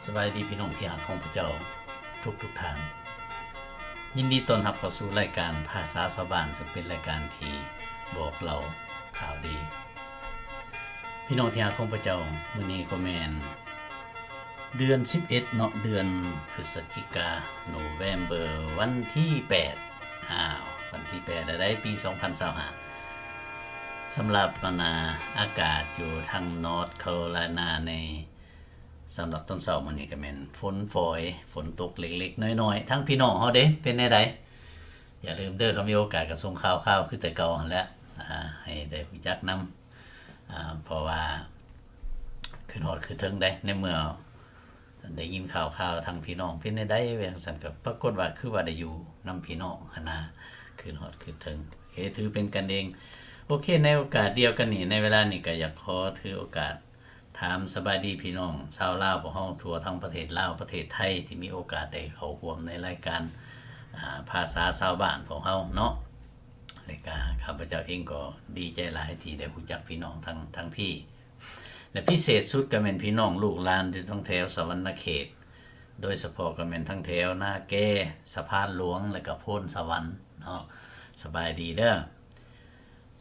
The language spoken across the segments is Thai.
สบายดีพี่น้องที่รักของพระเจ้าทุกท่านยินดีต้อนรับเข้าสู่รายการภาษาชาวบ้านซึ่งเป็นรายการที่บอกเราข่าวดีพี่น้องที่รักของพระเจ้ามื้อนี้ก็แม่นเดือน11เนาะเดือนพฤศจิกาโนเวมเบอร์วันที่8วันที่8ได้ปี2025สำหรับอากาศอยู่ทางนอร์ทแคโรไลนาในสำหรับต้นเสาร์มื้อนี้ก็แม่นฝนฝอยฝนตกเล็กๆน้อยๆทั้งพี่น้องเฮาเด้เป็นแนวใดอย่าลืมเด้อครับมีโอกาสก็ส่งข่าวๆคือแต่เก่าหั่นแหละให้ได้รู้จักนำเพราะว่าคือฮอดคือถึงได้ในเมื่อได้ยินข่าวๆทางพี่น้องเป็นแนวใดว่าจังซั่นก็ปรากฏว่าคือว่าได้อยู่นำพี่น้องหั่นนะคือฮอดคือถึงโอเคถือเป็นกันเองโอเคในโอกาสเดียวกันนี้ในเวลานี้ก็อยากขอถือโอกาสถามสบายดีพี่น้องชาวลาวพวกเฮาทั่วทั้งประเทศลาวประเทศไทยที่มีโอกาสได้เข้าร่วมในรายการภาษาชาวบ้านของเฮาเนาะและก็ข้าพเจ้าเองก็ดีใจหลายที่ได้รู้จักพี่น้องทั้งพี่และพิเศษสุดก็แม่นพี่น้องลูกหลานที่ทั้งแถวสวรรณเขตโดยเฉพาะก็แม่นทั้งแถวหน้าแก่สะพานหลวงและก็โพ้นสวรรค์เนาะสบายดีเด้อ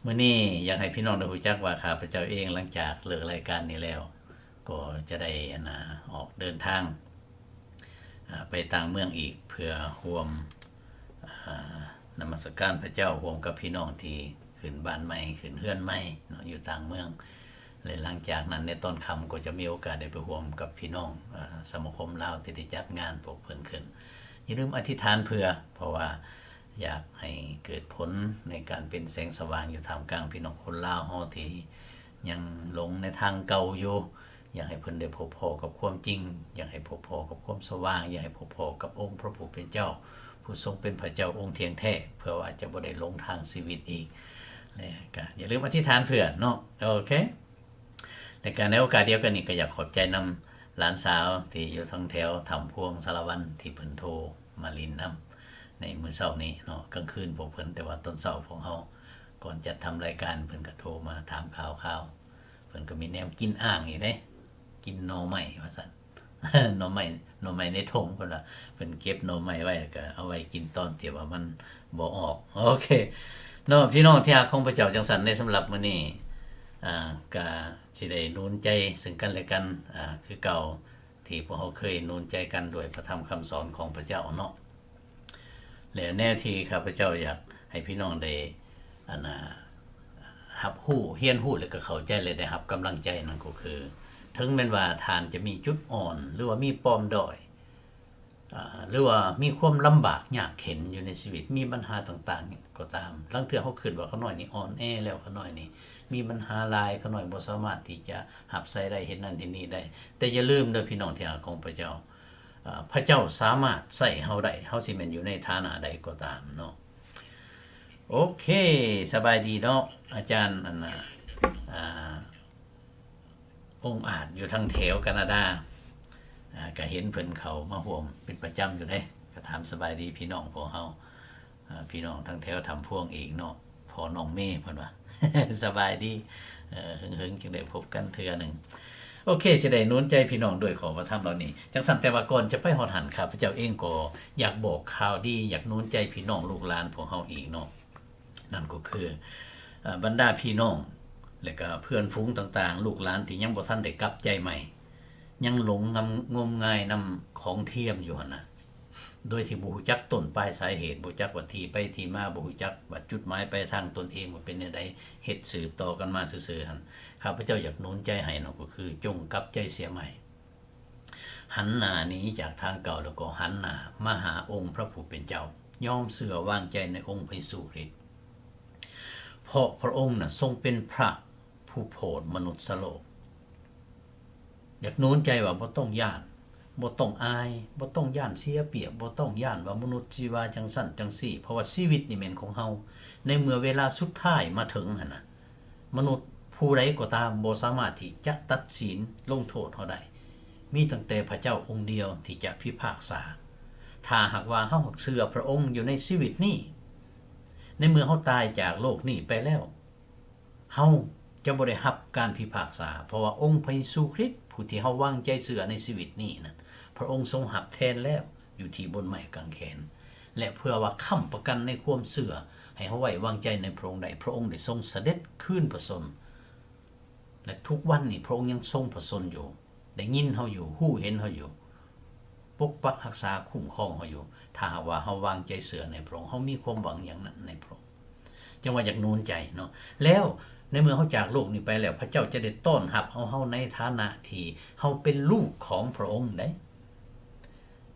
มื้อนี้อยากให้พี่น้องได้รู้จักว่าข้าพเจ้าเองหลังจากเลิกรายการนี้แล้วก็จะได้ออกเดินทางไปต่างเมืองอีกเพื่อร่วมนมัสการพระเจ้าร่วมกับพี่น้องที่ขึ้นบ้านใหม่ขึ้นเฮือนใหม่เนาะอยู่ต่างเมืองและหลังจากนั้นในตอนค่ำก็จะมีโอกาสได้ไปร่วมกับพี่น้องสมาคมลาวที่ได้จัดงานพวกเพิ่นขึ้นอย่าลืมอธิษฐานเพื่อเพราะว่าอยากให้เกิดผลในการเป็นแสงสว่างอยู่ท่ามกลางพี่น้องคนลาวเฮาที่ยังหลงในทางเก่าอยู่อยากให้เพิ่นได้พบพอกับความจริงอยากให้พบพอกับความสว่างอยากให้พบพอกับองค์พระผู้เป็นเจ้าผู้ทรงเป็นพระเจ้าองค์เทียงแท้เพื่อว่าจะบ่ได้หลงทางชีวิตอีกนะก็อย่าลืมอธิษฐานเพื่อเนาะโอเคในการในโอกาสเดียวกันนี้ก็อยากขอบใจนำหลานสาวที่อยู่ทางแถวทำพวงสารวันที่เพิ่นโทรมาลินนำในมื้อเช้านี้เนาะกลางคืนพวกเพิ่นแต่ว่าตอนเช้าพวกเฮาก่อนจะทำรายการเพิ่นก็โทรมาถามข่าวเพิ่นก็มีแนวกินอ่างอีกเด้กินหน่อไม้ว่าซั่น หน่อไม้ในถุงเพิ่นว่าเพิ่นเก็บหน่อไม้ไว้แล้วก็เอาไว้กินตอนที่ว่ามันบ่ออกโอเคเนาะพี่น้องที่รักของพระเจ้าจังซั่นในสำหรับมื้อนี้ก็สิได้หนุนใจซึ่งกันและกันคือเก่าที่พวกเราเคยหนุนใจกันด้วยพระธรรมคำสอนของพระเจ้าเนาะและแน่ที่ข้าพเจ้าอยากให้พี่น้องได้รับรู้เรียนรู้แล้วก็เข้าใจและได้รับกำลังใจนั่นก็คือถึงแม้ว่าทานจะมีจุดอ่อนหรือว่ามีปมด้อยหรือว่ามีความลำบากยากเข็ญอยู่ในชีวิตมีปัญหาต่างๆก็ตามลางเทื่อเฮาคิดว่าเขาน้อยนี่อ่อนแอแล้วเขาน้อยนี่มีปัญหาหลายเขาน้อยบ่สามารถที่จะรับใช้ได้เฮ็ดนั่นเฮ็ดนี่ได้แต่อย่าลืมเด้อพี่น้องที่รักของพระเจ้าพระเจ้าสามารถใช้เฮาได้เฮาสิแม่นอยู่ในฐานะใดก็ตามเนาะโอเคสบายดีเนาะอาจารย์องค์อาจอยู่ทางแถวแคนาดาก็เห็นเพิ่นเขามาร่วมเป็นประจำอยู่เด้ก็ถามสบายดีพี่น้องพวกเฮาพี่น้องทางแถวทำพวงอีกเนาะพอน้องเมย์เพิ่นว่า สบายดีหึงๆจึงได้พบกันเทื่อนึงโอเคสิได้หนุนใจพี่น้องด้วยขอพระธรรมเหล่านี้จังซั่นแต่ว่าก่อนจะไปฮอดหันครับพระเจ้าเองก็อยากบอกข่าวดีอยากหนุนใจพี่น้องลูกหลานพวกเฮาอีกเนาะนั่นก็คือบรรดาพี่น้องและก็เพื่อนฝูงต่างๆลูกหลานที่ยังบ่ทันได้กลับใจใหม่ยังหลงงมงายนำของเทียมอยู่หั่นน่ะโดยที่บ่ฮู้จักต้นปลายสาเหตุบ่ฮู้จักว่าที่ไปที่มาบ่ฮู้จักว่าจุดหมายปลายทางตนเองว่าเป็นแนวใดเฮ็ดสืบต่อกันมาซื่อๆหั่นข้าพเจ้าอยากหนุนใจให้เนาะก็คือจงกลับใจเสียใหม่หันหน้าหนีจากทางเก่าแล้วก็หันหน้ามาหาองค์พระผู้เป็นเจ้ายอมเชื่อวางใจในองค์พระเยซูคริสต์เพราะพระองค์น่ะทรงเป็นพระผู้โปรดมนุษย์โลกอยากหนุนใจว่าบ่ต้องย้านบ่ต้องอายบ่ต้องย้านเสียเปรียบบ่ต้องย้านว่ามนุษย์สิว่าจังซั่นจังซี่เพราะว่าชีวิตนี่แม่นของเฮาในเมื่อเวลาสุดท้ายมาถึงหั่นน่ะมนุษย์ผู้ใดก็ตามบ่สามารถที่จะตัดสินลงโทษเฮาได้มีตั้งแต่พระเจ้าองค์เดียวที่จะพิพากษาถ้าหากว่าเฮาเชื่อพระองค์อยู่ในชีวิตนี้ในเมื่อเฮาตายจากโลกนี้ไปแล้วเฮา จะบ่ได้รับการพิพากษาเพราะว่าองค์พระเยซูคริสต์ผู้ที่เฮาวางใจเชื่อในชีวิตนี้นั้นพระองค์ทรงรับแทนแล้วอยู่ที่บนไม้กางเขนและเพื่อว่าค้ำประกันในความเชื่อให้เฮาไว้วางใจในพระองค์ได้พระองค์ได้ทรงเสด็จคืนพระชนและทุกวันนี้พระองค์ยังทรงพระชนอยู่ได้ยินเฮาอยู่ฮู้เห็นเฮาอยู่ปกปักรักษาคุ้มครองเฮาอยู่ถ้าว่าเฮาวางใจเชื่อในพระองค์เฮามีความหวังอย่างนั้นในพระองค์จังว่าอยากนูนใจเนาะแล้วในเมื่อเฮาจากโลกนี้ไปแล้วพระเจ้าจะได้ต้อนรับเฮาในฐานะที่เฮาเป็นลูกของพระองค์ได้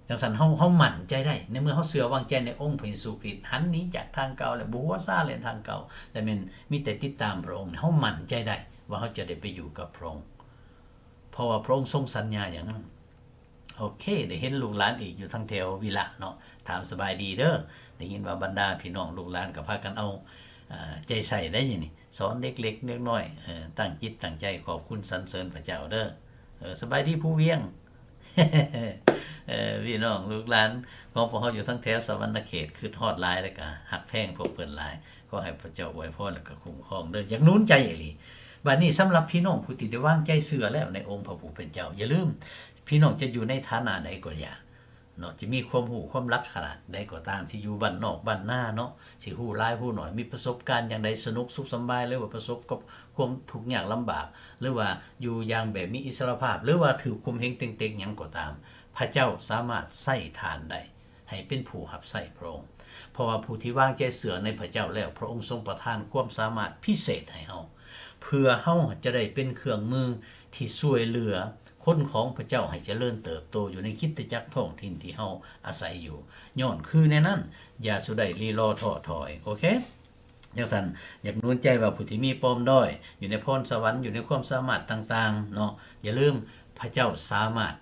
จังซั่นเฮามั่นใจได้ในเมื่อเฮาเชื่อวางใจในองค์พระเยซูคริสต์หันหนีจากทางเก่าและบ่หัวซ่าเล่นทางเก่าแต่แม่นมีแต่ติดตามพระองค์เฮามั่นใจได้ว่าเฮาจะได้ไปอยู่กับพระองค์เพราะว่าพระองค์ทรงสัญญาอย่างนั้นโอเคได้เห็นลูกหลานอีกอยู่ทั้งแถววิละเนาะถามสบายดีเด้อได้ยินว่าบรรดาพี่น้องลูกหลานก็พากันเอาใจใส่ได้ยังนี่สอนเด็กเล็กเล็กน้อยตั้งจิตตั้งใจขอบคุณสรรเสริญพระเจ้าเด้อสบายดีผู้เวียง พี่น้องลูกหลานของพวกเขาอยู่ทั้งแถวสวรรณเขตคือทอดหลายแล้วก็หักแพงพวกเพิ่นหลายขอให้พระเจ้าอวยพรแล้วก็คุ้มครองเด้ออย่างนู้นใจอีหลีบัดนี้สำหรับพี่น้องผู้ที่ได้วางใจเชื่อแล้วในองค์พระผู้เป็นเจ้าอย่าลืมพี่น้องจะอยู่ในฐานะใดก็อย่าเนาะจะมีความรู้ความรักขนาดใดก็ตามสิอยู่บ้านนอกบ้านหน้าเนาะสิฮู้หลายฮู้น้อยมีประสบการณ์อย่างใดสนุกสุขสบายหรือว่าประสบกับความทุกข์ยากลำบากหรือว่าอยู่อย่างแบบมีอิสรภาพหรือว่าถือคุมเฮงเต็งๆหยังก็ตามพระเจ้าสามารถใส่ทานได้ให้เป็นผู้รับใส่พระองค์เพราะว่าผู้ที่วางใจเชื่อในพระเจ้าแล้วพระองค์ทรงประทานความสามารถพิเศษให้เฮาเพื่อเฮาจะได้เป็นเครื่องมือที่ช่วยเหลือคนของพระเจ้าให้เจริญเติบโตอยู่ในคริสตจักรท้องถิ่นที่เฮาอาศัยอยู่ย้อนคือในนั้นอย่าสุได้ลีลอท้อถอยโอเคจังซั่นอยากนูนใจว่าผู้ที่มีปมด้อยอยู่ในพรสวรรค์อยู่ในความสามารถต่างๆเนาะอย่าลืมพระเจ้าสามารถ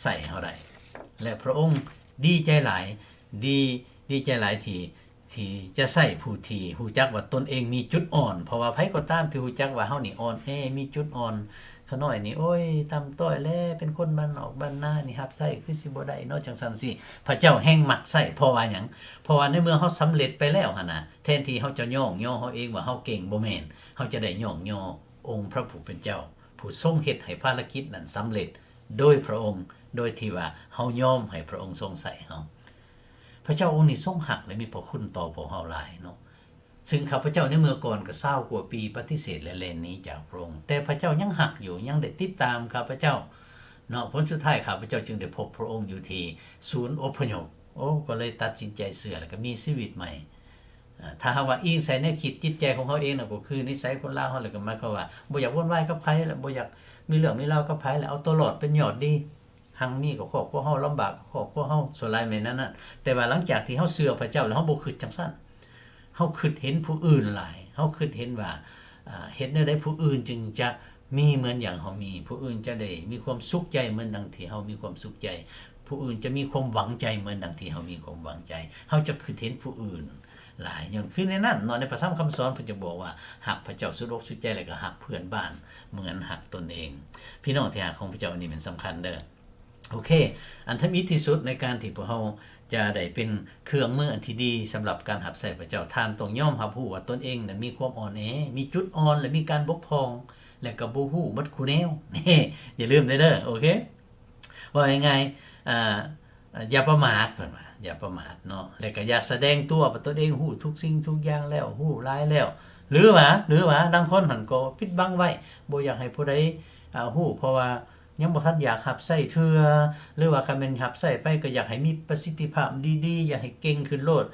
ใส่เฮาได้และพระองค์ดีใจหลายดีใจหลายที่จะใส่ผู้ที่ฮู้จักว่าตนเองมีจุดอ่อนเพราะว่าไผก็ตามที่ฮู้จักว่าเฮานี่อ่อนแอมีจุดอ่อนขน้อยนี่โอ้ยตำต้อยแลเป็นคนบ้านนอกบ้านนานี่รับใช้คือสิบ่ได้เนาะจังซั่นสิพระเจ้าแห่งมักใช้เพราะว่าหยังเพราะว่าในเมื่อเฮาสำเร็จไปแล้วหั่นน่ะแทนที่เฮาจะย่อเฮาเองว่าเฮาเก่งบ่แม่นเฮาจะได้ย่อองค์พระผู้เป็นเจ้าผู้ทรงเฮ็ดให้ภารกิจนั้นสำเร็จโดยพระองค์โดยที่ว่าเฮายอมให้พระองค์ทรงใส่เฮาพระเจ้าองค์นี้ทรงหักและมีพระคุณต่อพวกเฮาหลายเนาะซึ่งข้าพเจ้าในเมื่อก่อนก็20กว่าปีปฏิเสธและแล่นหนีจากพระองค์แต่พระเจ้ายังหักอยู่ยังได้ติดตามข้าพเจ้าเนาะผลสุดท้ายข้าพเจ้าจึงได้พบพระองค์อยู่ที่ศูนย์อพยพก็เลยตัดสินใจเชื่อแล้วก็มีชีวิตใหม่ถ้าหากว่าอิงใส่ในคิดจิตใจของเขาเองน่ะก็คือนิสัยคนลาวเฮาแล้วก็หมายความว่าบ่อยากวุ่นวายกับไผแล้วบ่อยากมีเรื่องมีราวกับไผแล้วเอาตัวรอดเป็นยอดดีหังมีก็ครอบครัวเฮาลำบากครอบครัวเฮาส่วนหลายแม่นนั้นน่ะแต่ว่าหลังจากที่เฮาเชื่อพระเจ้าแล้วเฮาบ่คิดจังซั่นเฮาคิดเห็นผู้อื่นหลายเฮาคิดเห็นว่าเฮ็ดแนวใดผู้อื่นจึงจะมีเหมือนอย่างเฮามีผู้อื่นจะได้มีความสุขใจเหมือนดังที่เฮามีความสุขใจผู้อื่นจะมีความหวังใจเหมือนดังที่เฮามีความหวังใจเฮาจะคิดเห็นผู้อื่นหลายอย่างคือในนั้นเนาะในพระธรรมคำสอนเพิ่นจะบอกว่าหักพระเจ้าสุดอกสุดใจแล้วก็หักเพื่อนบ้านเหมือนหักตนเองพี่น้องที่หักของพระเจ้านี่มันสำคัญเด้อโอเคอันทมิตรที่สุดในการที่พวกเฮาจะได้เป็นเครื่องมืออันที่ดีสำหรับการรับใช้พระเจ้าท่านต้องยอมรับรู้ว่าตนเองนั้นมีความอ่อนแอมีจุดอ่อนและมีการบกพร่องและก็บ่ฮู้บัดคูแนวนี่อย่าลืมเด้อโอเคว่ายังไงอย่าประมาทเพิ่นว่าอย่าประมาทเนาะแล้วก็อย่าแสดงตัวว่าตนเองฮู้ทุกสิ่งทุกอย่างแล้วฮู้หลายแล้วหรือว่าบางคนหั่นก็ปิดบังไว้บ่อยากให้ผู้ใดฮู้เพราะว่ายังบ่ทันอยากรับใช้เทื่อหรือว่าคันแม่นรับใช้ไปก็อยากให้มีประสิทธิภาพดีๆอยากให้เก่งขึ้นโลด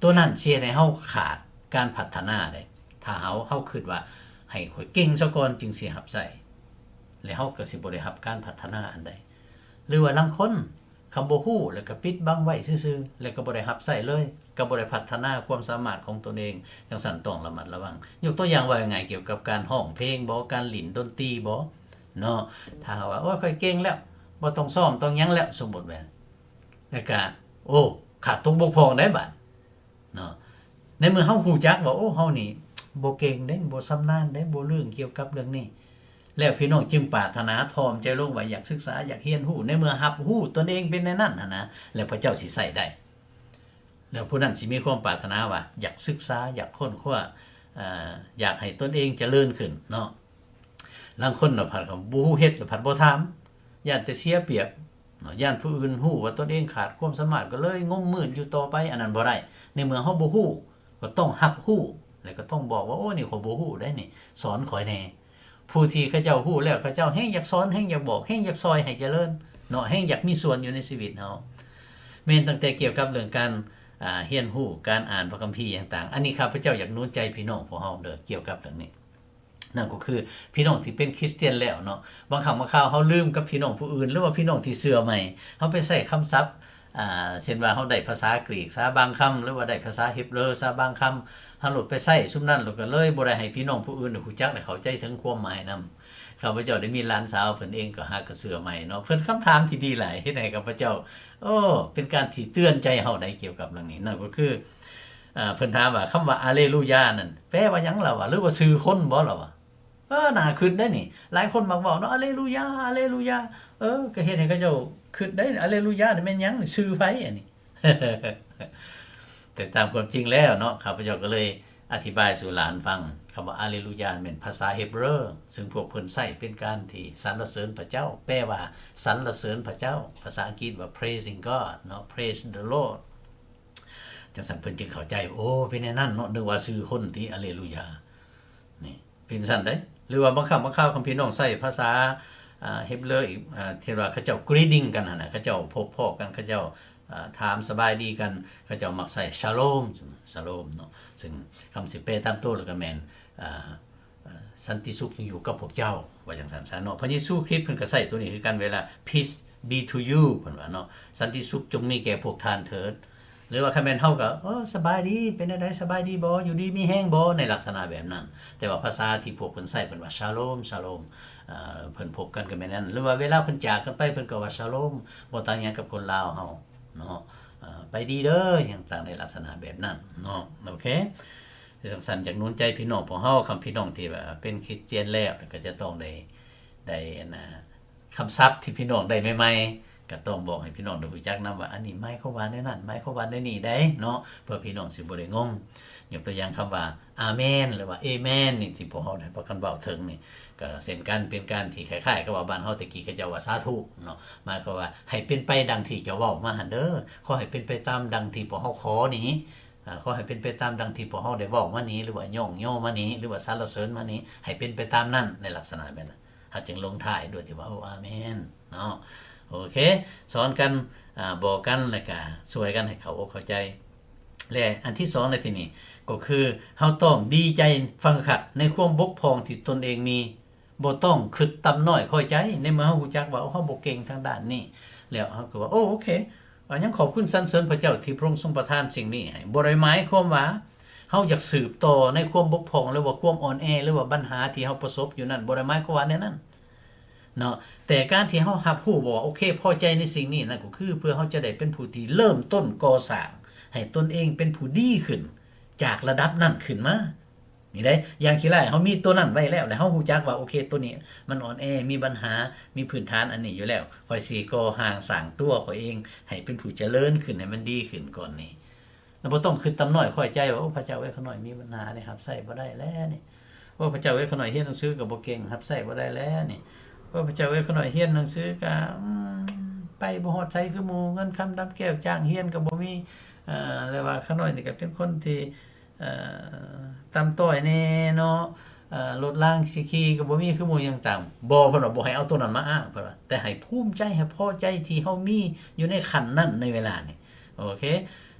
ตัวนั้นสิเฮ็ดให้เฮาขาดการพัฒนาได้ถ้าเฮาคิดว่าให้ข่อยเก่งซะก่อนจึงสิรับใช้แล้วเฮาก็สิบ่ได้รับการพัฒนาอันใดหรือว่าลางคนคำบ่ฮู้แล้วก็ปิดบังไว้ซื่อๆแล้วก็บ่ได้รับใช้เลยก็บ่ได้พัฒนาความสามารถของตนเองจังซั่นต้องระมัดระวังยกตัวอย่างว่ายังไงเกี่ยวกับการร้องเพลงบ่การเล่นดนตรีบ่เนาะถ้าว่าโอ้ยค่อยเก่งแล้วบ่ต้องซ้อมต้องหยังแล้วสมมุติว่าแล้วก็โอ้ขาดตกบกพร่องได้บัดเนาะในเมื่อเฮาฮู้จักว่าโอ้เฮานี่บ่เก่งเด้บ่ชำนาญเด้บ่เรื่องเกี่ยวกับเรื่องนี้แล้วพี่น้องจึงปรารถนาทอมใจลงว่าอยากศึกษาอยากเรียนรู้ในเมื่อรับรู้ตนเองเป็นในนั้นนะแล้วพระเจ้าสิใช้ได้แล้วผู้นั้นสิมีความปรารถนาว่าอยากศึกษาอยากค้นคว้า อยากให้ตนเองเจริญขึ้นเนาะบางคนน่ะผัดกับบ่ฮู้เฮ็ดแล้วผัดบ่ถามย่านแต่เสียเปรียบเนาะย่านผู้อื่นฮู้ว่าตนเองขาดความสามารถก็เลยงมมืดอยู่ต่อไปอันนั้นบ่ได้ในเมื่อเฮาบ่ฮู้ก็ต้องรับรู้แล้วก็ต้องบอกว่าโอ้นี่ข้อยบ่ฮู้ได้นี่สอนข้อยแหน่ผู้ที่เขาเจ้าฮู้แล้วเขาเจ้าแฮงอยากสอนแฮงอยากบอกแฮงอยากซอยให้เจริญเนาะแฮงอยากมีส่วนอยู่ในชีวิตเฮาแม่นตั้งแต่เกี่ยวกับเรื่องการเรียนรู้การอ่านพระคัมภีร์ต่างๆอันนี้ข้าพเจ้าอยากหนุนใจพี่น้องพวกเฮาเด้อเกี่ยวกับเรื่องนี้นั่นก็คือพี่น้องที่เป็นคริสเตียนแล้วเนาะบางครั้งบางคราวเฮาลืมกับพี่น้องผู้อื่นหรือว่าพี่น้องที่เชื่อใหม่เฮาไปใช้คำศัพท์เช่นว่าเฮาได้ภาษากรีกซะบางคำหรือว่าได้ภาษาฮีบรูซะบางคำเฮาหลุดไปใช้ซุมนั้นแล้วก็เลยบ่ได้ให้พี่น้องผู้อื่นได้รู้จักได้เข้าใจถึงความหมายนำข้าพเจ้าได้มีหลานสาวเพิ่นเองก็หากระเสือใหม่เนาะเพิ่นคำถามที่ดีหลายเฮ็ดให้ข้าพเจ้าเป็นการที่เตือนใจเฮาได้เกี่ยวกับเรื่องนี้นั่นก็คือเพิ่นถามว่าคำว่าอะเลลูยานั่นแปลว่าหยังล่ะวะหรือว่าชื่อคนบ่ล่ะวะน่าคิดได้นี่หลายคนมักเว้าเนาะอะเลลูยาอะเลลูยาก็เฮ็ดให้เขาเจ้าคิดได้อะเลลูยานี่แม่นหยังชื่อไผอันนี้ แต่ตามความจริงแล้วเนาะข้าพเจ้าก็เลยอธิบายสู่หลานฟังคำว่าอะเลลูยาเป็นภาษาฮีบรูซึ่งพวกเพิ่นใช้เป็นการที่สรรเสริญพระเจ้าแปลว่าสรรเสริญพระเจ้าภาษาอังกฤษว่า praising God เนาะ praise the Lord จังซั่นเพิ่นจึงเข้าใจโอ้เป็นแนวนั้นเนาะนึกว่าชื่อคนที่อะเลลูยานี่เป็นซั่นเด้หรือว่าบางครั้งบางคราวคัมภีร์น้องใช้ภาษาฮีบรูอีกที่ว่าเขาเจ้า greeting กันหั่นน่ะเขาเจ้าพบพ้อกันเขาเจ้าถามสบายดีกันเขาเจ้ามักใส่ shalom shalom เนาะซึ่งคำสิแปลตามตัวแล้วก็แม่นสันติสุขจงอยู่กับพวกเจ้าว่าจังซั่นซะเนาะพระเยซูคริสต์เพิ่นก็ใช้ตัวนี้คือกันเวลา peace be to you เพิ่นว่าเนาะสันติสุขจงมีแก่พวกท่านเถิดหรือว่าคันแม่นเฮาก็สบายดีเป็นจังได๋สบายดีบ่อยู่ดีมีแฮงบ่ในลักษณะแบบนั้นแต่ว่าภาษาที่พวกเพิ่นใช้เพิ่นว่า shalom shalom เพิ่นพบกันก็แม่นนั้นหรือว่าเวลาเพิ่นจากกันไปเพิ่นก็ว่า shalom บ่ต่างหยังกับคนลาวเฮาเนาะไปดีเด้ออย่างต่างในลักษณะแบบนั้นเนาะโอเคจังซั่นจากนู้นใจพี่น้องของเฮาคำพี่น้องที่ว่าเป็นคริสเตียนแล้วก็จะต้องได้คำศัพท์ที่พี่น้องได้ใหม่ๆก็ต้องบอกให้พี่น้องได้รู้จักนำว่าอันนี้หมายความว่าแนวนั้นหมายความว่าแนวนี้ได้เนาะเพื่อพี่น้องสิบ่ได้งงยกตัวอย่างคำว่าอาเมนหรือว่าเอเมนนี่ที่พวกเฮาได้พากันเว้าถึงนี่ก็เช่นกันเป็นการที่คล้ายๆกับว่าบ้านเฮาตะกี้เขาเจ้าว่าสาธุเนาะหมายความว่าให้เป็นไปดังที่เจ้าเว้ามาหั่นเด้อขอให้เป็นไปตามดังที่พวกเฮาขอนี้ขอให้เป็นไปตามดังที่พวกเฮาได้เว้ามานี้หรือว่าย่อมานี้หรือว่าสรรเสริญมานี้ให้เป็นไปตามนั้นในลักษณะแบบนั้นเฮาจึงลงท้ายด้วยที่ว่าอาเมนเนาะโอเคสอนกันบอกกันแล้วก็ช่วยกันให้เข้าอกเข้าใจและอันที่2ในที่นี้ก็คือเฮาต้องดีใจฟังคักในความบกพร่องที่ตนเองมีบ่ต้องคิดต่ำน้อยค่อยใจในเมื่อเฮารู้จักว่าเฮาบ่เก่งทางด้านนี้แล้วเฮาก็ว่าโอเคยังขอบคุณสรรเสริญพระเจ้าที่พระองค์ทรงประทานสิ่งนี้ให้บ่ได้หมายความว่าเฮาอยากสืบต่อในความบกพร่องหรือว่าความอ่อนแอหรือว่าปัญหาที่เฮาประสบอยู่นั่นบ่ได้หมายความว่าแนวนั้นเนาะแต่การที่เฮารับรู้ว่าโอเคพอใจในสิ่งนี้นั่นก็คือเพื่อเฮาจะได้เป็นผู้ที่เริ่มต้นก่อสร้างให้ตนเองเป็นผู้ดีขึ้นจากระดับนั้นขึ้นมานี่ได้อย่างขี้ไล่เฮามีตัวนั้นไว้แล้วเฮารู้จักว่าโอเคตัวนี้มันอ่อนแอมีปัญหามีพื้นฐานอันนี้อยู่แล้วค่อยสิก่อร่างสร้างตัวข้อยเองให้เป็นผู้เจริญขึ้นให้มันดีขึ้นก่อนนี่แล้วบ่ต้องคิดต่ำน้อยค่อยใจว่าโอ้พระเจ้าเอ้ยเขาน้อยมีปัญหานี่รับใช้บ่ได้แล้วนี่ว่าพระเจ้าเอ้ยเขาน้อยเรียนหนังสือก็บ่เก่งรับใช้บ่ได้แล้วนี่ว่าพระเจ้าเอ้ยเขาน้อยเรียนหนังสือก็ไปบ่ฮอดไสคือหมู่เงินคำดำแก้วจ้างเรียนก็บ่มีแล้วว่าเขาน้อยนี่ก็เป็นคนที่ตำต้อยแน่เนาะรถล่างสิขี่ก็บ่มีคือหมู่อย่างต่างบ่เพิ่นว่าบ่ให้เอาตัวนั้นมาอ้างเพิ่นว่าแต่ให้ภูมิใจให้พอใจที่เฮามีอยู่ในขั้นนั้นในเวลานี้โอเค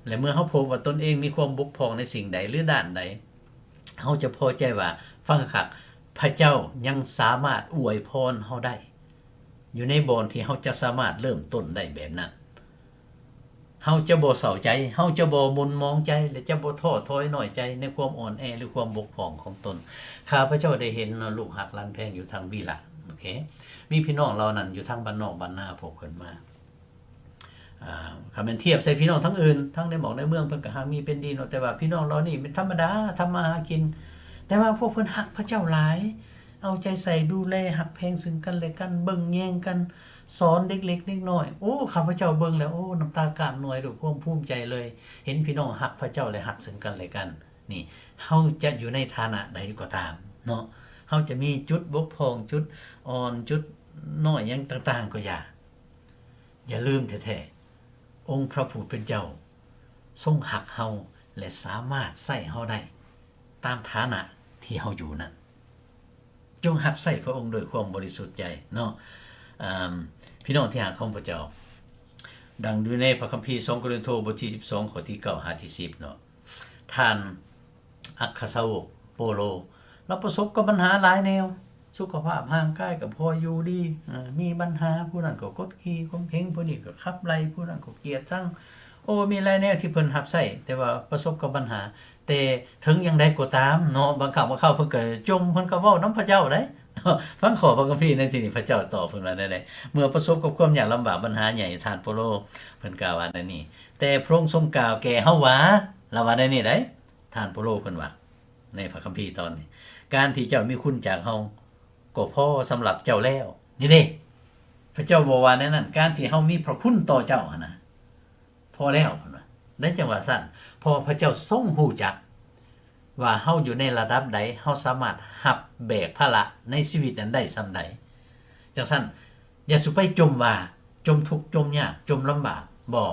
และเมื่อเฮาพบว่าตนเองมีความบกพร่องในสิ่งใดหรือด้านใดเฮาจะพอใจว่าฟังคักพระเจ้ายังสามารถอวยพรเฮาได้อยู่ในบอนที่เฮาจะสามารถเริ่มต้นได้แบบนั้นเฮาจะบ่เศร้าใจเฮาจะบ่หม่นมองใจและจะบ่ท้อถอยน้อยใจในความอ่อนแอหรือความบกพร่องของตนข้าพเจ้าได้เห็นลูกหักหลานแพงอยู่ทางวีระโอเคมีพี่น้องเรานั้นอยู่ทางบ้านนอกบ้านนาพวกเพิ่นมาคันแม่นเทียบใส่พี่น้องทั้งอื่นทั้งในหมู่ในเมืองเพิ่นก็หามีเป็นดีเนาะแต่ว่าพี่น้องเรานี่เป็นธรรมดาทำมาหากินแต่ว่าพวกเพิ่นฮักพระเจ้าหลายเอาใจใส่ดูแลฮักแพงซึ่งกันและกันเบิ่งแยงกันสอนเด็กเล็กเด็กน้อยโอ้ข้าพเจ้าเบิ่งแล้วโอ้น้ำตากามหน่วยด้วยความภูมิใจเลยเห็นพี่น้องฮักพระเจ้าและฮักซึ่งกันและกันนี่ เฮาจะอยู่ในฐานะใดก็ตามเนาะเฮาจะมีจุดบกพร่องจุดอ่อนจุดน้อยหยังต่างๆก็อย่าลืมแท้ๆองค์พระผู้เป็นเจ้าทรงหักเฮาและสามารถใช้เฮาได้ตามฐานะที่เฮาอยู่นั้นจงรับใช้พระองค์โดยความบริสุทธิ์ใจเนาะพี่น้องที่หาของพระเจ้าดังอยู่ในพระคัมภีร์2โครินธ์บทที่12ข้อที่9หาที่10เนาะท่านอัครสาวกโปโลเราประสบกับปัญหาหลายแนวสุขภาพร่างกายก็พออยู่ดีมีปัญหาผู้นั้นก็กดขี่ข่มเหงผู้นี้ก็ขับไล่ผู้นั้นก็เกลียดชังโอ้มีหลายแนวที่เพิ่นรับใช้แต่ว่าประสบกับปัญหาแต่ถึงอย่างใดก็ตามเนาะบางครั้งบางคราวเพิ่นก็จมเพิ่นก็เว้านำพระเจ้าได้ฟังขอพระคัมภีร์ในที่นี้พระเจ้าตอบเพิ่นว่าได้เมื่อประสบกับความยากลำบากปัญหาใหญ่ท่านโปโลเพิ่นกล่าวว่าได้นี่แต่พระองค์ทรงกล่าวแก่เฮาว่าเราว่าได้นี่ได้ท่านโปโลเพิ่นว่าในพระคัมภีร์ตอนนี้การที่เจ้ามีคุณจากเฮาก็พอสำหรับเจ้าแล้วนี่เด้พระเจ้าบอกว่าในนั้นการที่เฮามีพระคุณต่อเจ้านะพอแล้วเพิ่นว่าได้จังว่าซั่นพอพระเจ้าทรงฮู้จักว่าเฮาอยู่ในระดับใดเฮาสามารถรับแบกภาระในชีวิตนั้นได้ส่าใดจังซั่นอย่าสุไปจมว่าจมทุกข์จมยากจมลำบากบ่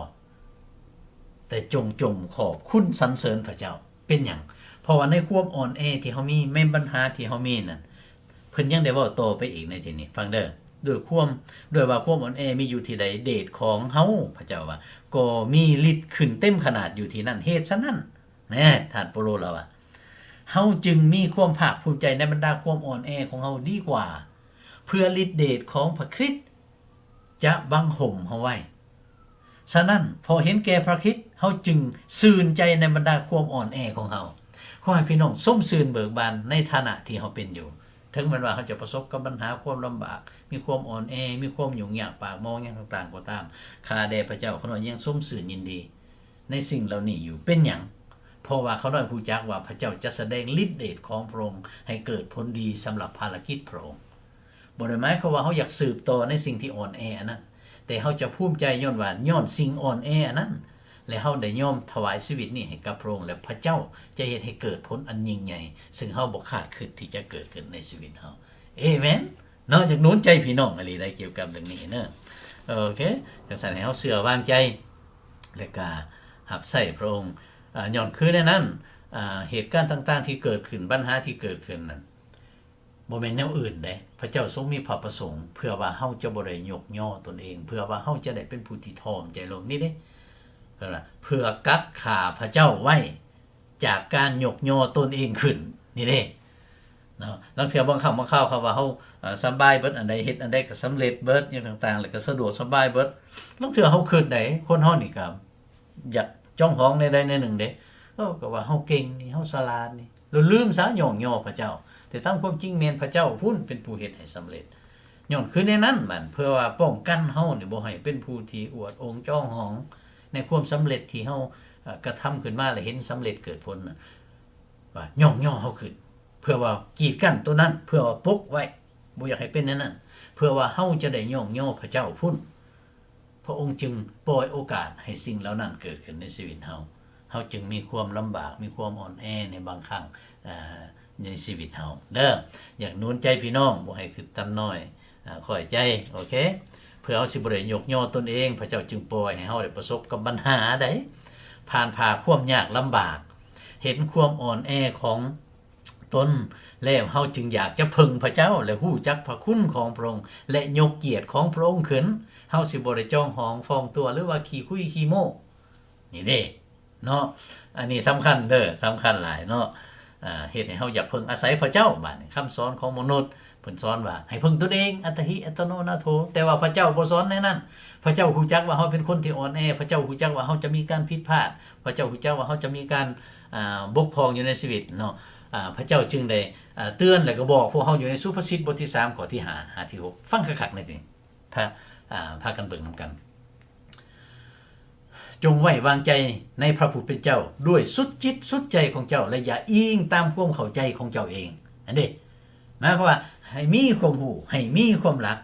แต่จงขอบคุณสรรเสริญพระเจ้าเป็นหยังเพราะว่าในความอ่อนแอที่เฮามีแม่นปัญหาที่เฮามีนั่นเพิ่นยังได้เว้าต่อไปอีกในที่นี้ฟังเด้อด้วยว่าความอ่อนแอมีอยู่ที่ใดเดชของเฮาพระเจ้าว่าก็มีฤทธิ์ขึ้นเต็มขนาดอยู่ที่นั่นเหตุฉะนั้นแน่ท่านโปโลเราว่าเฮาจึงมีความภาคภูมิใจในบรรดาความอ่อนแอของเฮาดีกว่าเพื่อฤทธิ์เดชของพระคริสต์จะบังห่มเฮาไว้ฉะนั้นพอเห็นแก่พระคริสต์เฮาจึงซื่นใจในบรรดาความอ่อนแอของเฮาขอให้พี่น้องส้มซื่นเบิกบานในฐานะที่เฮาเป็นอยู่ถึงแม้ว่าเขาจะประสบกับปัญหาความลำบากมีความอ่อนแอมีความยุ่งยากปากมองอย่างต่างๆก็ตามข้าแด่พระเจ้าเขาน้อยยังส้มซื่นยินดีในสิ่งเหล่านี้อยู่เป็นหยังเพราะว่าเขาน้อยรู้จักว่าพระเจ้าจะแสดงฤทธิ์เดชของพระองค์ให้เกิดผลดีสำหรับภารกิจพระองค์บ่ได้หมายความว่าเขาอยากสืบต่อในสิ่งที่อ่อนแอนั้นแต่เขาจะภูมิใจย้อนว่าย้อนสิ่งอ่อนแอนั้นและเฮาได้ยอมถวายชีวิตนี้ให้กับพระองค์และพระเจ้าจะเฮ็ดให้เกิดผลอันยิ่งใหญ่ซึ่งเฮาบ่คาดคิดที่จะเกิดขึ้นในชีวิตเฮาเอเมนนอกจากนู้นใจพี่น้องอะไรได้เกี่ยวกับเรื่องนี้เนาะโอเคจังซั่นให้เฮาเชื่อวางใจและก็รับใช้พระองค์ย้อนคือในนั้นเหตุการณ์ต่างๆที่เกิดขึ้นปัญหาที่เกิดขึ้นนั้นบ่แม่นแนวอื่นเด้พระเจ้าทรงมีพระประสงค์เพื่อว่าเฮาจะบ่ได้ยกย่อตนเองเพื่อว่าเฮาจะได้เป็นผู้ที่ถ่อมใจลงนี่เด้เพื่อกักขาพระเจ้าไว้จากการยกย่อตนเองขึ้นนี่เด้เนาะลางเทื่อบางคำบางคราวเขาว่าเฮาสบายเบิดอันใดเฮ็ดอันใดก็สำเร็จเบิดอย่างต่างๆแล้วก็สะดวกสบายเบิดลางเทื่อเฮาคิดได้คนเฮานี่ก็อยากจ้องห้องในใดในหนึ่งเด้ก็ว่าเฮาเก่งนี่เฮาฉลาดนี่เราลืมซะย่องย่อพระเจ้าแต่ตามความจริงแม่นพระเจ้าพุ่นเป็นผู้เฮ็ดให้สำเร็จย้อนคือในนั้นมันเพื่อว่าป้องกันเฮานี่บ่ให้เป็นผู้ที่อวดองค์จ้องหองในความสำเร็จที่เฮากระทำขึ้นมาแล้วเห็นสำเร็จเกิดผลว่าย่องย่อเฮาขึ้นเพื่อว่ากีดกั้นตัวนั้นเพื่อว่าปกไว้บ่อยากให้เป็นนั้นเพื่อว่าเฮาจะได้ย่องย่อพระเจ้าพุ่นพระองค์จึงปล่อยโอกาสให้สิ่งเหล่านั้นเกิดขึ้นในชีวิตเฮาจึงมีความลำบากมีความอ่อนแอในบางครั้งในชีวิตเฮาเด้ออยากหนุนใจพี่น้องบ่ให้คิดต่ำน้อยค่อยใจโอเคเพื่อเฮาสิบ่ได้ยกย่อตนเองพระเจ้าจึงปล่อยให้เฮาได้ประสบกับปัญหาใดผ่านความยากลำบากเห็นความอ่อนแอของตนแล้วเฮาจึงอยากจะพึ่งพระเจ้าและฮู้จักพระคุณของพระองค์และยกเกียรติของพระองค์ขึ้นเฮาสิบ่ได้จ้องหองฟองตัวหรือว่าขี้คุยขี้โม้นี่เด้เนาะอันนี้สำคัญเด้อสำคัญหลายเนาะเฮ็ดให้เฮาอยากพึ่งอาศัยพระเจ้าบัดนี้คำสอนของมนุษย์เพิ่นสอนว่าให้พึ่งตนเองอัตหิอัตโนนาโถแต่ว่าพระเจ้าบ่สอนในนั้นพระเจ้าฮู้จักว่าเฮาเป็นคนที่อ่อนแอพระเจ้าฮู้จักว่าเฮาจะมีการผิดพลาดพระเจ้าฮู้จักว่าเฮาจะมีการบกพร่องอยู่ในชีวิตเนาะพระเจ้าจึงได้เตือนแล้วก็บอกพวกเฮาอยู่ในสุภาษิตบทที่3ข้อที่5ที่6ฟังคักๆในนี้พากันเบิ่งนำกันจงไว้วางใจในพระผู้เป็นเจ้าด้วยสุดจิตสุดใจของเจ้าและอย่าอิงตามความเข้าใจของเจ้าเองอันนี้หมายความว่าให้มีความรู้ให้มีความรัก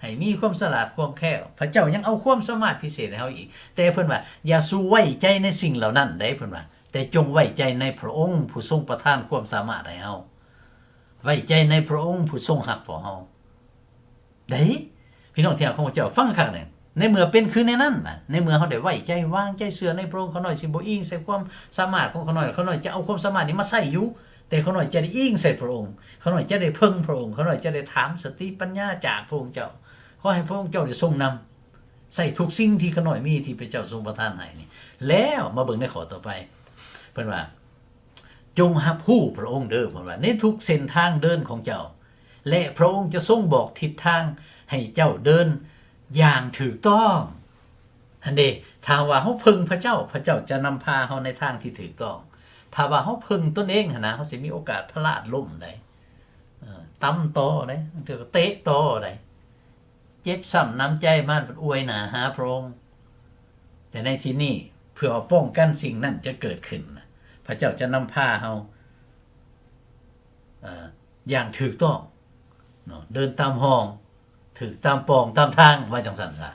ให้มีความฉลาดความแคล่วพระเจ้ายังเอาความสามารถพิเศษให้เฮาอีกแต่เพิ่นว่าอย่าสู้ไว้ใจในสิ่งเหล่านั้นได้เพิ่นว่า แต่จงไว้ใจในพระองค์ผู้ทรงประทานความสามารถให้เฮาไว้ใจในพระองค์ผู้ทรงหักต่อเฮาได้พี่น้องที่รักของพระเจ้าฟังคักเนี่ยในเมื่อเป็นคือในนั้นน่ะในเมื่อเฮาได้ไว้ใจวางใจเชื่อในพระองค์เขาน้อยสิบ่อิงใส่ความสามารถของเขาน้อยจะเอาความสามารถนี้มาใส่อยู่แต่เขาน้อยจะได้อิงใส่พระองค์เขาน้อยจะได้พึ่งพระองค์เขาน้อยจะได้ถามสติปัญญาจากพระองค์เจ้าขอให้พระองค์เจ้าได้ทรงนำใส่ทุกสิ่งที่เขาน้อยมีที่พระเจ้าทรงประทานให้นี่แล้วมาเบิ่งในข้อต่อไปเพิ่นว่าจงรับรู้พระองค์เด้อเพิ่นว่าในทุกเส้นทางเดินของเจ้าและพระองค์จะทรงบอกทิศทางให้เจ้าเดินอย่างถูกต้องอันเด้ถ้าว่าเฮาพึ่งพระเจ้าจะนำพาเฮาในทางที่ถูกต้องถ้าว่าเฮาพึ่งตนเองหั่นนะเฮาสิมีโอกาสพลาดล้มได้ตำต่อได้ถือเตะต่อได้เจ็บซ้ำน้ำใจมาอวยหน้าหาพระองค์แต่ในที่นี้เพื่อป้องกันสิ่งนั้นจะเกิดขึ้นพระเจ้าจะนำพาเฮาอย่างถูกต้องเนาะเดินตามห้องถูกตามปองตามทางว่าจังซั่นซะ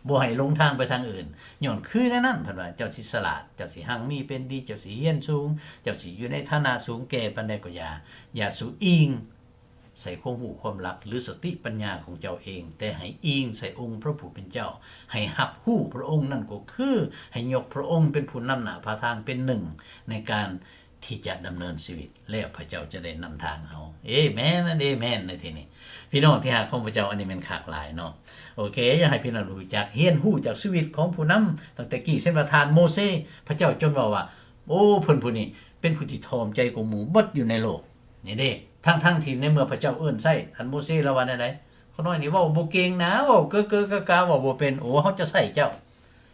บ่ให้ลงทางไปทางอื่นย้อนคือในนั้นเพิ่นว่าเจ้าสิฉลาดเจ้าสิหังมีเป็นดีเจ้าสิเรียนสูงเจ้าสิอยู่ในฐานะสูงแก่ปานใดก็อย่าสูอิงใส่ความรู้ความรักหรือสติปัญญาของเจ้าเองแต่ให้อิงใส่องค์พระผู้เป็นเจ้าให้รับรู้พระองค์นั่นก็คือให้ยกพระองค์เป็นผู้นำหน้าพาทางเป็นหนึ่งในการที่จะดำเนินชีวิตแล้วพระเจ้าจะได้นำทางเฮาเอเมนเอเมนในที่นี้พี่น้องที่หาของพระเจ้าอันนี้มันขากหลายเนาะโอเคอยากให้พี่น้องรู้จักเรียนรู้จากชีวิตของผู้นำตั้งแต่กี้เส้นประธานโมเสสพระเจ้าจนว่าโอ้เพิ่นผู้นี้เป็นผู้ที่ทอมใจของหมู่เบิดอยู่ในโลกนี่เด้ทั้งที่ในเมื่อพระเจ้าเอิ้นใส่ท่านโมเสสละว่าได้เขาน้อยนี่เว้าบ่เก่งนะเว้าเก้อกะๆเว้าบ่เป็นโอ้เฮาจะใส่เจ้า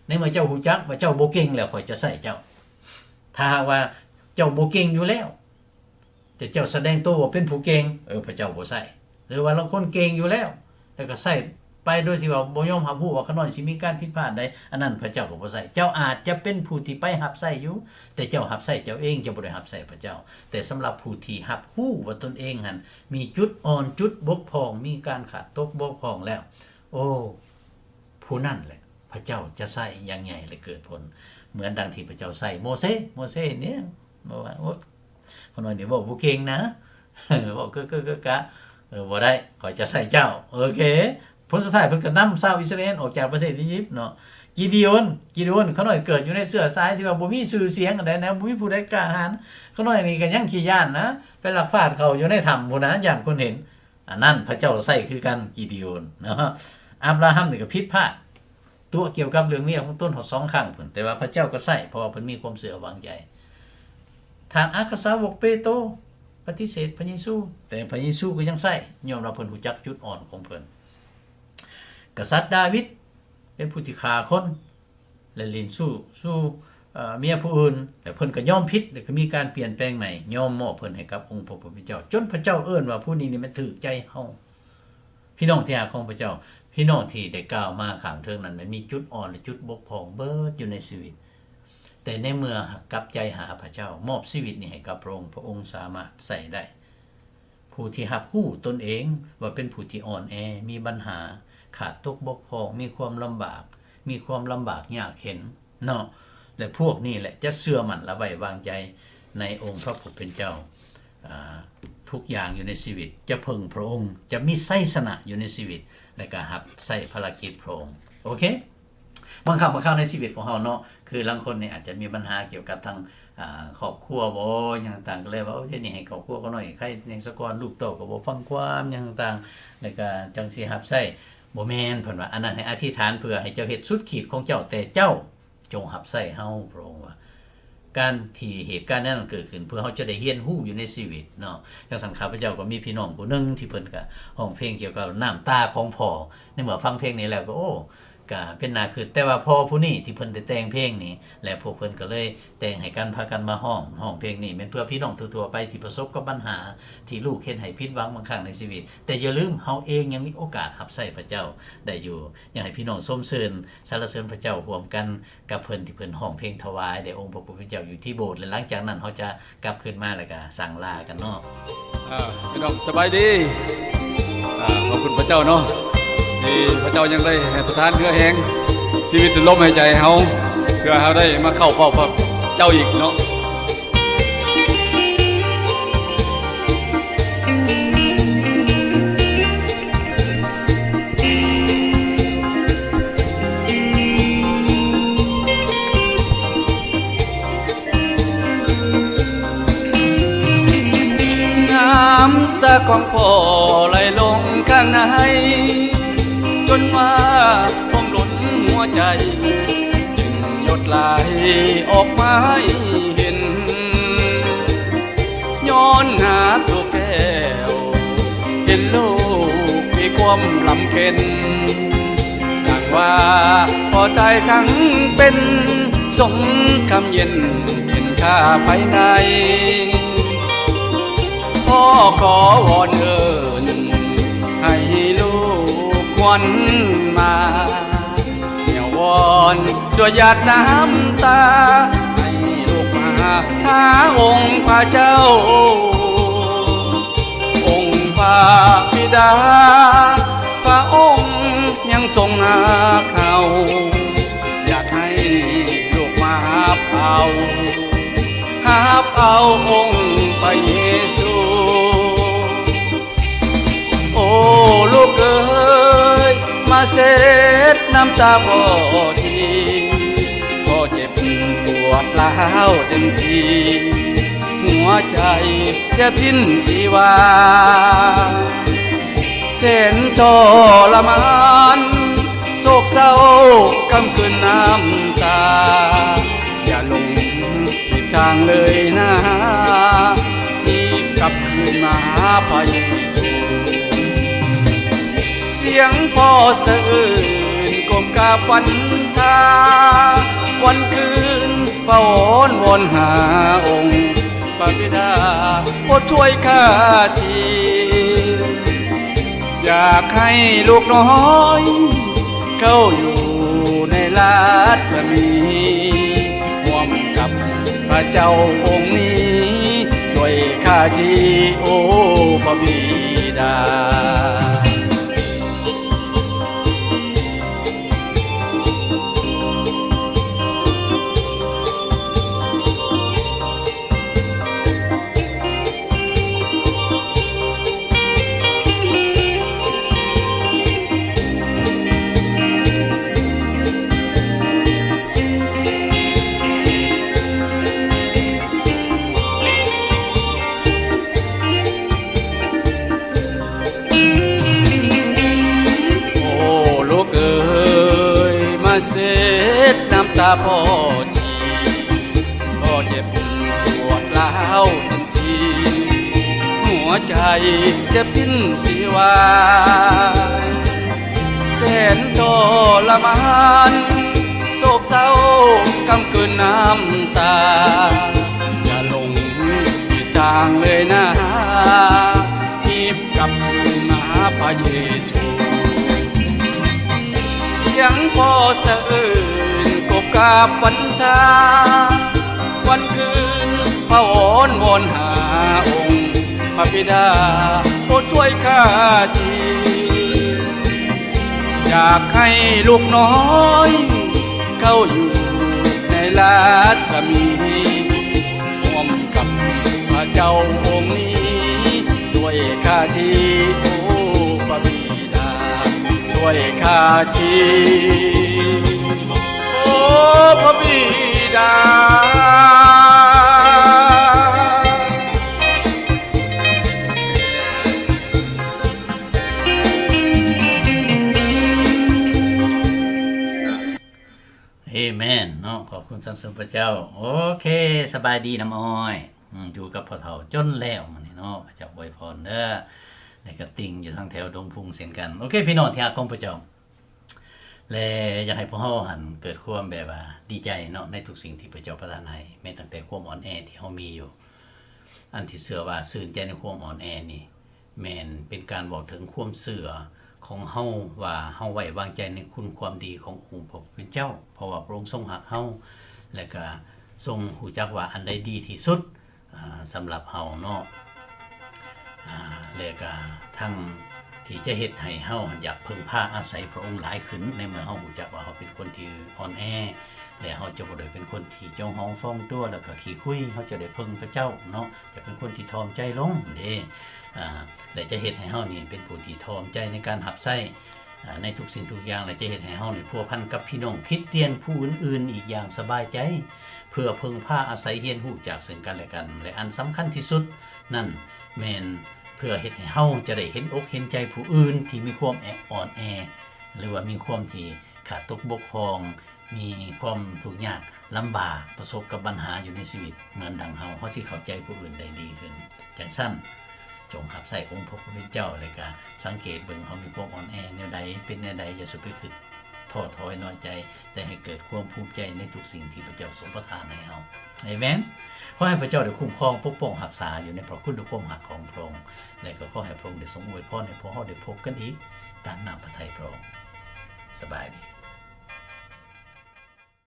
ในเมื่อเจ้าฮู้จักว่าเจ้าบ่เก่งแล้วข่อยจะใส่เจ้าถ้าหากว่าเจ้าบ่เก่งอยู่แล้วแต่เจ้าแสดงตัวว่าเป็นผู้เก่งพระเจ้าบ่ใส่หรือว่าเราคนเก่งอยู่แล้วแต่ก็ใส่ไปโดยที่ว่าบ่ยอมรับรู้ว่าขน้อยสิมีการผิดพลาดใดอันนั้นพระเจ้าก็บ่ใส่เจ้าอาจจะเป็นผู้ที่ไปรับใส่อยู่แต่เจ้ารับใส่เจ้าเองจะบ่ได้รับใส่พระเจ้าแต่สำหรับผู้ที่รับรู้ว่าตนเองหั่นมีจุดอ่อนจุดบกพร่องมีการขาดตกบกพร่องแล้วโอ้ผู้นั้นแหละพระเจ้าจะใส่อย่างใหญ่เลยเกิดผลเหมือนดังที่พระเจ้าใส่โมเสสเนี่ยบอกว่าโอ้คนน้อยนี่บอกบ่เก่งนะบอกกะบ่ได้ขอยจะใส่เจ้าโอเคผลสุดท้ายเพิ่นก็นำชาวอิสราเอลออกจากประเทศอียิปต์เนาะกิดีโอนเขาน้อยเกิดอยู่ในเสื้อสายที่ว่าบ่มีชื่อเสียงอันใดนะบ่มีผู้ใดกล้าหาญเขาน้อยนี่ก็ยังขี้ย้านนะไปลักฟาดเขาอยู่ในถ้ำพุ่นนะย่านคนเห็นอันนั้นพระเจ้าใส่คือกันกิดีโอนเนาะอับราฮัมนี่ก็ผิดพลาดตัวเกี่ยวกับเรื่องเมียของต้นหอด2ครั้งพุ่นแต่ว่าพระเจ้าก็ใส่เพราะว่าเพิ่นมีความเชื่อวางใจท่านอัครสาวกเปโตรปฏิเสธพระเยซูแต่พระเยซูก็ยังใส่ยอมรับเพิ่นรู้จักจุดอ่อนของเพิ่นกษัตริย์ดาวิดเป็นผู้ที่ฆ่าคนและลิ้นสู้เมียผู้อื่นแต่เพิ่นก็ยอมผิดแล้วก็มีการเปลี่ยนแปลงใหม่ยอมมอบเพิ่นให้กับองค์พระผู้เป็นเจ้าจนพระเจ้าเอิ้นว่าผู้นี้นี่มันถูกใจเฮาพี่น้องที่รักของพระเจ้าพี่น้องที่ได้กล่าวมาข้างเทิงนั้นมันมีจุดอ่อนและจุดบกพร่องเบิดอยู่ในชีวิตแต่ในเมื่อกลับใจหาพระเจ้ามอบชีวิตนี้ให้กับพระองค์สามารถใส่ได้ผู้ที่รับรู้ตนเองว่าเป็นผู้ที่อ่อนแอมีปัญหาขาดตกบกพร่องมีความลำบากยากเข็ญเนาะและพวกนี้แหละจะเชื่อมั่นและไว้วางใจในองค์พระผู้เป็นเจ้าทุกอย่างอยู่ในชีวิตจะพึ่งพระองค์จะมีไสยชนะอยู่ในชีวิตและก็รับใส่ภารกิจพระองค์โอเคบางครั้งในชีวิตของเราเนาะคือบางคนเนี่ยอาจจะมีปัญหาเกี่ยวกับทางครอบครัวบ่อย่างต่างก็เลยว่าเฮ็ดนี่ให้ครอบครัวก็หน่อยใครยังสะก่อนลูกเต้าก็บ่ฟังความอย่างต่างแล้วก็จังสิรับใช้บ่แม่นเพิ่นว่าอันนั้นให้อธิษฐานเพื่อให้เจ้าเฮ็ดสุดขีดของเจ้าแต่เจ้าจงรับใช้เฮาพระองค์ว่าการที่เหตุการณ์นั้นเกิดขึ้นเพื่อเฮาจะได้เรียนรู้อยู่ในชีวิตเนาะจังซั่นข้าพเจ้าก็มีพี่น้องผู้นึงที่เพิ่นก็ร้องเพลงเกี่ยวกับน้ำตาของพ่อในเมื่อฟังเพลงนี้แล้วก็โอ้ก็เป็นน่าคือแต่ว่าพอผู้นี้ที่เพิ่นได้แต่งเพลงนี้และพวกเพิ่นก็เลยแต่งให้กันพากันมาร้องเพลงนี้เป็นเพื่อพี่น้องทั่วๆไปที่ประสบกับปัญหาที่ลูกเฮ็ดให้ผิดหวังบางครั้งในชีวิตแต่อย่าลืมเฮาเองยังมีโอกาสรับใช้พระเจ้าได้อยู่อยากให้พี่น้องชมเชยสรรเสริญพระเจ้าร่วมกันกับเพิ่นที่เพิ่นร้องเพลงถวายแด่องค์พระผู้เป็นเจ้าอยู่ที่โบสถ์และหลังจากนั้นเฮาจะกลับขึ้นมาแล้วก็สั่งลากันเนาะพี่น้องสบายดีขอบคุณพระเจ้าเนาะที่พระเจ้ายังได้ให้ประทานเนื้อแห้งชีวิตลมหายใจเฮาเพื่อเฮาได้มาเข้าเฝ้าพระเจ้าอีกเนาะ ของพ่อไหลลงข้างในจนว่าผมหล่นหัวใจจึงหยดไหลออกมาให้เห็นย้อนหาตัวแก้วเห็นลูกมีความลำเค็ญดังว่าพอตายทั้งเป็นสงคำเย็นเห็นข้าภายในพ่อขอวอนเอิญให้ลูกควันมาอย่าวอนด้วยหยาดน้ำตาให้ลูกมาหาองค์พระเจ้าองค์พระบิดาพระองค์ยังทรงหาเขาอยากให้ลูกมาหาเอาองค์พระเยซูโอ้ลูกเอ๋ยมาเช็ดน้ำตาพ่อทีพ่อเจ็บปวดแล้วเต็มทีหัวใจแทบสิ้นสีวาเส้นทรมานโศกเศร้ากำคืนน้ำตาอย่าลงผิดทางเลยนะรีบกลับคืนมาหาพระเยซูเสียงพ่อสะอื้นก้มกราบฝันทาวันคืนเฝ้าอ้อนวอนหาองค์พระบิดาโปรดช่วยข้าทีอยากให้ลูกน้อยเข้าอยู่ในราชมีร่วมกับพระเจ้าองค์นี้ช่วยข้าทีโอ้พระบิดาเช็ดน้ำตาพ่อทีพ่อเจ็บปวดแล้วทันทีหัวใจเจ็บสิ้นสีวาแสนทรมานโศกเศร้ากำกืนน้ำตาอย่าลงผิดทางเลยนะรีบกลับมาพระเยซูเสียงพ่อสะอื้นกบกราบฝันทาวันคืนพระอ้อนวอนหาองค์พระบิดาโปรดช่วยข้าทีอยากให้ลูกน้อยเข้าอยู่ในราชมีร่วมกับพระเจ้าองค์นี้ช่วยข้าทีโอ้พระบิดาช่วยข้าทีโอ้พระบิดาเอเมนเนาะขอบคุณสรรเสริญพระเจ้าโอเคสบายดีน้ำอ้อยอยู่กับพ่อเฒ่าจนแล้วมันนี่เนาะพระเจ้าอวยพรเด้อแล้วก็ติ่งอยู่ทางแถวดงพุงเสียนกันโอเคพี่น้องที่รักของพระเจ้าและอยากให้พวกเฮาหันเกิดความแบบว่าดีใจเนาะในทุกสิ่งที่พระเจ้าประทานให้แม้ตั้งแต่ความอ่อนแอที่เฮามีอยู่อันที่เชื่อว่าซื่นใจในความอ่อนแอนี่แม่นเป็นการบอกถึงความเชื่อของเฮาว่าเฮาไว้วางใจในคุณความดีขององค์พระผู้เป็นเจ้าเพราะว่าพระองค์ทรงรักเฮาและก็ทรงรู้จักว่าอันใดดีที่สุดสำหรับเฮาเนาะและก็ทั้งที่จะเฮ็ดให้เฮาอยากพึ่งพาอาศัยพระองค์หลายขึ้นในเมื่อเฮารู้จักว่าเฮาเป็นคนที่อ่อนแอและเฮาจะบ่ได้เป็นคนที่เจ้าฮ้องฟ้องตัวแล้วก็ขี้คุยเฮาจะได้พึ่งพระเจ้าเนาะจะเป็นคนที่ถ่อมใจลงเด้และจะเฮ็ดให้เฮานี่เป็นผู้ที่ถ่อมใจในการรับใช้ในทุกสิ่งทุกอย่างและจะเฮ็ดให้เฮานี่พัวพันกับพี่น้องคริสเตียนผู้อื่นๆอีกอย่างสบายใจเพื่อพึ่งพาอาศัยเรียนรู้จากซึ่งกันและกันและอันสำคัญที่สุดนั่นแม่น พื่อเฮ็ดให้เฮาจะได้เห็นอกเห็นใจผู้อื่นที่มีความอ่อนแอหรือว่ามีความที่ขาดตกบกพร่องมีความทุกข์ยากลำบากประสบกับปัญหาอยู่ในชีวิตเหมือนดังเฮาสิเข้าใจผู้อื่นได้ดีขึ้นจังซั่นจงรับใส่องค์พระผู้เป็นเจ้าเลยก็สังเกตเบิ่งเฮามีความอ่อนแอแนวใดเป็นแนวใดอย่าสุไปคิดท้อถอยน้อยใจแต่ให้เกิดความภูมิใจในทุกสิ่งที่พระเจ้าทรงประทานให้เฮาอาเมนขอให้พระเจ้าได้คุ้มครองปกป้องรักษาอยู่ในพระคุณและความรักของพระองค์และก็ขอให้พระองค์ได้ทรงอวยพรให้พวกเฮาได้พบกันอีกตามน้ำพระทัยพระองค์สบายดี